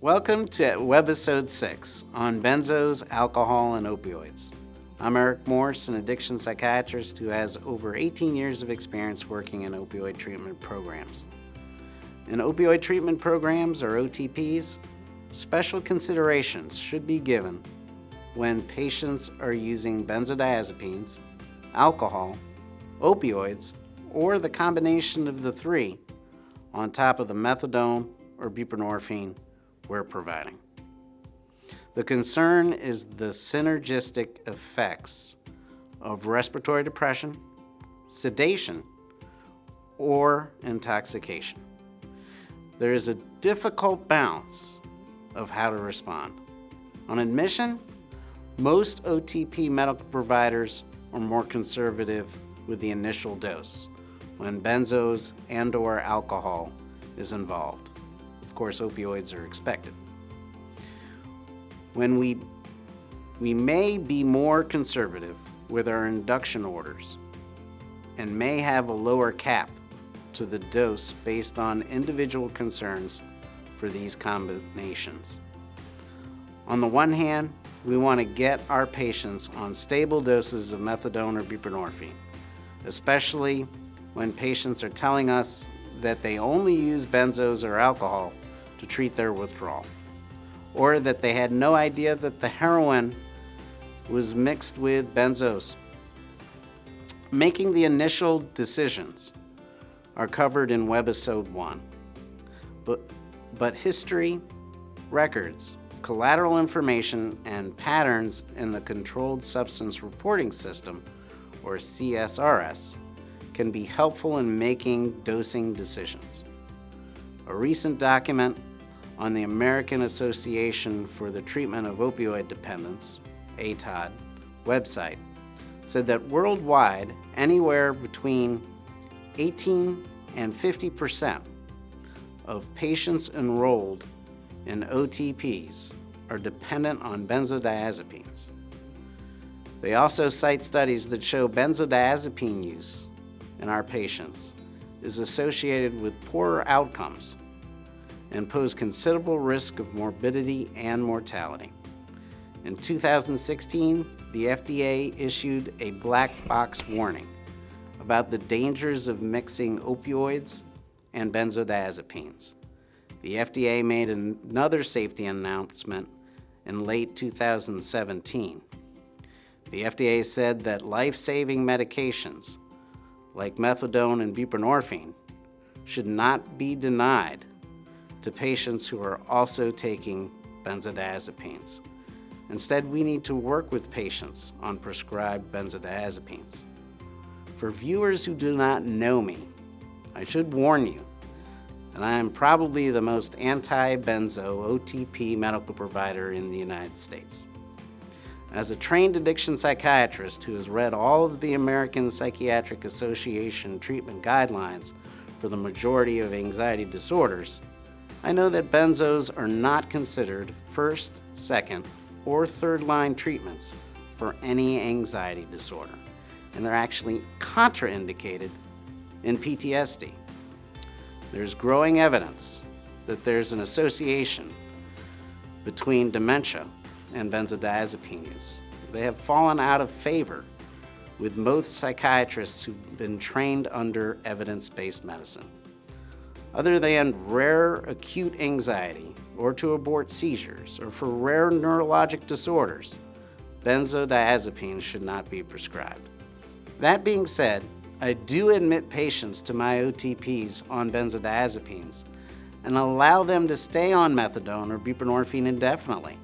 Welcome to Webisode 6 on benzos, alcohol, and opioids. I'm Eric Morse, an addiction psychiatrist who has over 18 years of experience working in opioid treatment programs. In opioid treatment programs, or OTPs, special considerations should be given when patients are using benzodiazepines, alcohol, opioids, or the combination of the three on top of the methadone or buprenorphine we're providing. The concern is the synergistic effects of respiratory depression, sedation, or intoxication. There is a difficult balance of how to respond. On admission, most OTP medical providers are more conservative with the initial dose when benzos and/or alcohol is involved. Of course, opioids are expected. When we may be more conservative with our induction orders and may have a lower cap to the dose based on individual concerns for these combinations. On the one hand, we want to get our patients on stable doses of methadone or buprenorphine, especially when patients are telling us that they only use benzos or alcohol to treat their withdrawal, or that they had no idea that the heroin was mixed with benzos. Making the initial decisions are covered in Webisode 1, but history, records, collateral information, and patterns in the Controlled Substance Reporting System, or CSRS, can be helpful in making dosing decisions. A recent document on the American Association for the Treatment of Opioid Dependence, ATOD, website said that worldwide, anywhere between 18 and 50% of patients enrolled in OTPs are dependent on benzodiazepines. They also cite studies that show benzodiazepine use in our patients is associated with poorer outcomes and pose considerable risk of morbidity and mortality. In 2016, the FDA issued a black box warning about the dangers of mixing opioids and benzodiazepines. The FDA made another safety announcement in late 2017. The FDA said that life-saving medications like methadone and buprenorphine should not be denied to patients who are also taking benzodiazepines. Instead, we need to work with patients on prescribed benzodiazepines. For viewers who do not know me, I should warn you that I am probably the most anti-benzo OTP medical provider in the United States. As a trained addiction psychiatrist who has read all of the American Psychiatric Association treatment guidelines for the majority of anxiety disorders, I know that benzos are not considered first, second, or third-line treatments for any anxiety disorder, and they're actually contraindicated in PTSD. There's growing evidence that there's an association between dementia and benzodiazepine use. They have fallen out of favor with most psychiatrists who've been trained under evidence-based medicine. Other than rare acute anxiety, or to abort seizures, or for rare neurologic disorders, benzodiazepines should not be prescribed. That being said, I do admit patients to my OTPs on benzodiazepines and allow them to stay on methadone or buprenorphine indefinitely,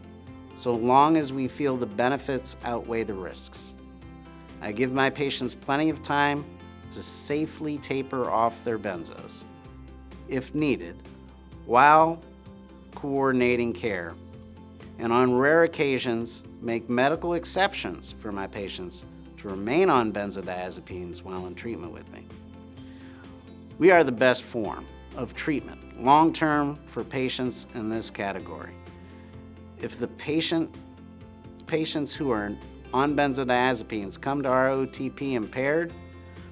so long as we feel the benefits outweigh the risks. I give my patients plenty of time to safely taper off their benzos, if needed, while coordinating care, and on rare occasions, make medical exceptions for my patients to remain on benzodiazepines while in treatment with me. We are the best form of treatment, long-term, for patients in this category. If the patients who are on benzodiazepines come to our OTP impaired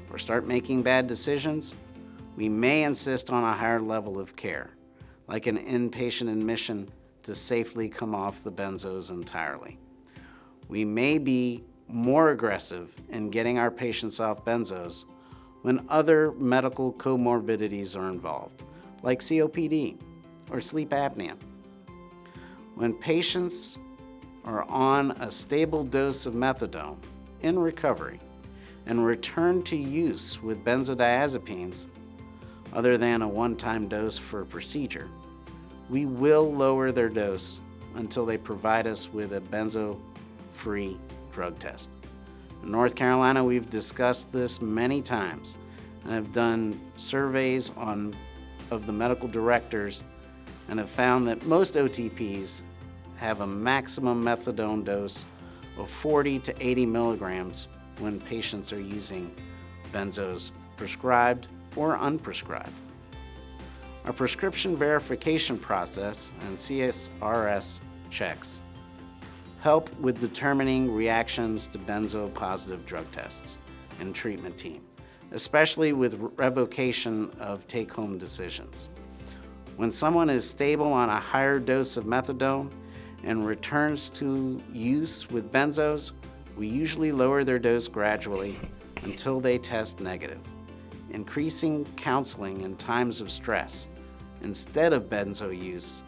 or start making bad decisions, we may insist on a higher level of care, like an inpatient admission to safely come off the benzos entirely. We may be more aggressive in getting our patients off benzos when other medical comorbidities are involved, like COPD or sleep apnea. When patients are on a stable dose of methadone in recovery and return to use with benzodiazepines, other than a one-time dose for a procedure, we will lower their dose until they provide us with a benzo-free drug test. In North Carolina, we've discussed this many times and have done surveys of the medical directors and have found that most OTPs have a maximum methadone dose of 40 to 80 milligrams when patients are using benzos prescribed or unprescribed. Our prescription verification process and CSRS checks help with determining reactions to benzo-positive drug tests and treatment team, especially with revocation of take-home decisions. When someone is stable on a higher dose of methadone and returns to use with benzos, we usually lower their dose gradually until they test negative, increasing counseling in times of stress instead of benzo use.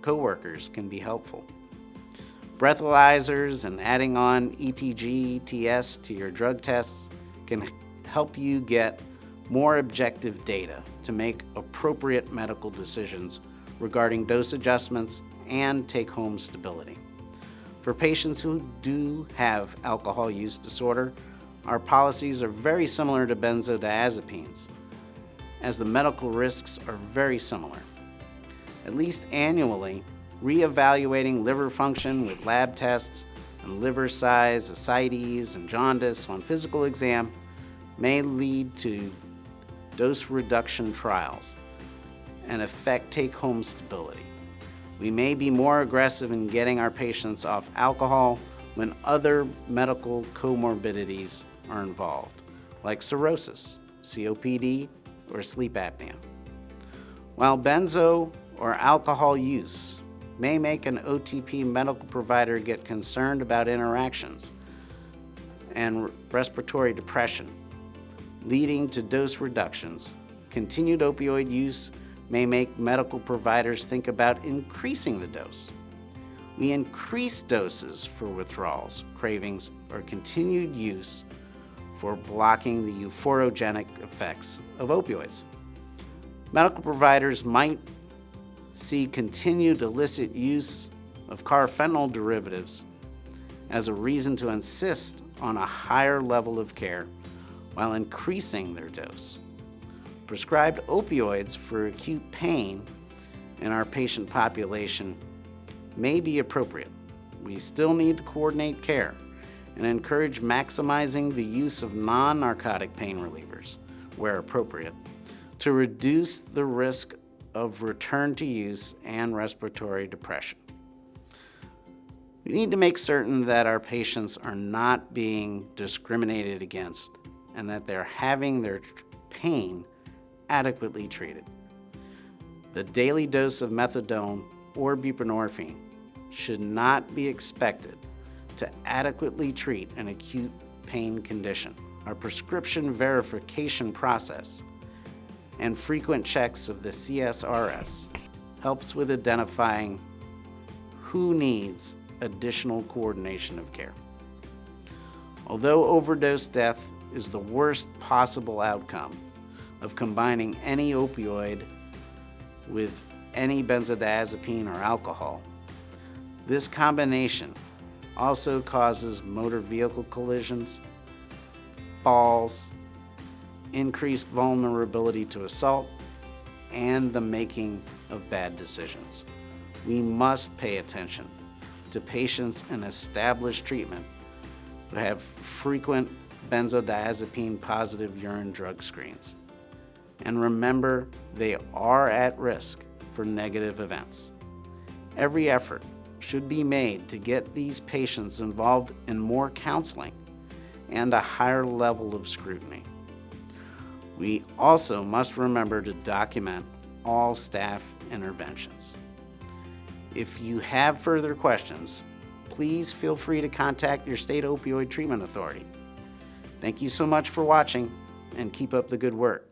Coworkers can be helpful. Breathalyzers and adding on ETG, ETS to your drug tests can help you get more objective data to make appropriate medical decisions regarding dose adjustments and take-home stability. For patients who do have alcohol use disorder, our policies are very similar to benzodiazepines, as the medical risks are very similar. At least annually, reevaluating liver function with lab tests and liver size, ascites, and jaundice on physical exam may lead to dose reduction trials and affect take-home stability. We may be more aggressive in getting our patients off alcohol when other medical comorbidities are involved, like cirrhosis, COPD, or sleep apnea. While benzo or alcohol use may make an OTP medical provider get concerned about interactions and respiratory depression, leading to dose reductions, continued opioid use may make medical providers think about increasing the dose. We increase doses for withdrawals, cravings, or continued use for blocking the euphorogenic effects of opioids. Medical providers might see continued illicit use of carfentanil derivatives as a reason to insist on a higher level of care while increasing their dose. Prescribed opioids for acute pain in our patient population may be appropriate. We still need to coordinate care and encourage maximizing the use of non-narcotic pain relievers, where appropriate, to reduce the risk of return to use and respiratory depression. We need to make certain that our patients are not being discriminated against and that they're having their pain adequately treated. The daily dose of methadone or buprenorphine should not be expected to adequately treat an acute pain condition. Our prescription verification process and frequent checks of the CSRS helps with identifying who needs additional coordination of care. Although overdose death is the worst possible outcome of combining any opioid with any benzodiazepine or alcohol, this combination also causes motor vehicle collisions, falls, increased vulnerability to assault, and the making of bad decisions. We must pay attention to patients in established treatment who have frequent benzodiazepine positive urine drug screens. And remember, they are at risk for negative events. Every effort should be made to get these patients involved in more counseling and a higher level of scrutiny. We also must remember to document all staff interventions. If you have further questions, please feel free to contact your state opioid treatment authority. Thank you so much for watching, and keep up the good work.